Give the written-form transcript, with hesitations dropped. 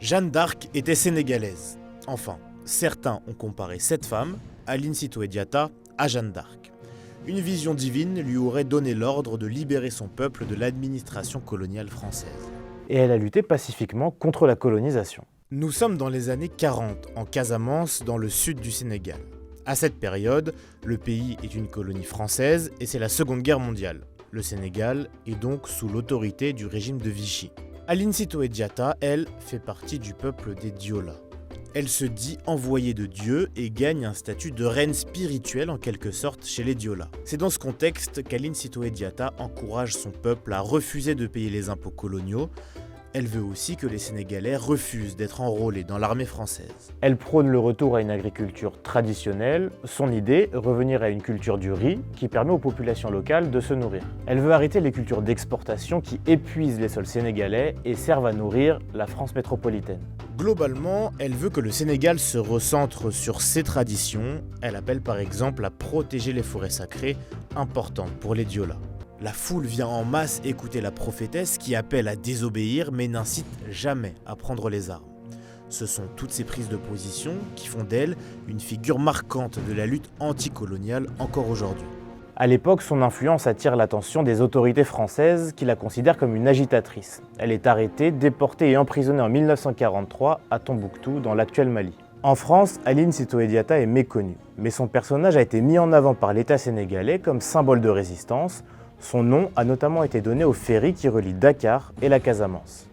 Jeanne d'Arc était sénégalaise. Enfin, certains ont comparé cette femme, Aline Sitoé Diatta, à Jeanne d'Arc. Une vision divine lui aurait donné l'ordre de libérer son peuple de l'administration coloniale française. Et elle a lutté pacifiquement contre la colonisation. Nous sommes dans les années 40, en Casamance, dans le sud du Sénégal. À cette période, le pays est une colonie française et c'est la Seconde Guerre mondiale. Le Sénégal est donc sous l'autorité du régime de Vichy. Aline Sitoé Diatta, elle, fait partie du peuple des Diola. Elle se dit envoyée de Dieu et gagne un statut de reine spirituelle en quelque sorte chez les Diola. C'est dans ce contexte qu'Aline Sitoé Diatta encourage son peuple à refuser de payer les impôts coloniaux. Elle veut aussi que les Sénégalais refusent d'être enrôlés dans l'armée française. Elle prône le retour à une agriculture traditionnelle. Son idée, revenir à une culture du riz qui permet aux populations locales de se nourrir. Elle veut arrêter les cultures d'exportation qui épuisent les sols sénégalais et servent à nourrir la France métropolitaine. Globalement, elle veut que le Sénégal se recentre sur ses traditions. Elle appelle par exemple à protéger les forêts sacrées, importantes pour les Diola. La foule vient en masse écouter la prophétesse qui appelle à désobéir mais n'incite jamais à prendre les armes. Ce sont toutes ces prises de position qui font d'elle une figure marquante de la lutte anticoloniale encore aujourd'hui. À l'époque, son influence attire l'attention des autorités françaises qui la considèrent comme une agitatrice. Elle est arrêtée, déportée et emprisonnée en 1943 à Tombouctou, dans l'actuel Mali. En France, Aline Sitoé Diatta est méconnue, mais son personnage a été mis en avant par l'État sénégalais comme symbole de résistance. Son nom a notamment été donné au ferry qui relie Dakar et la Casamance.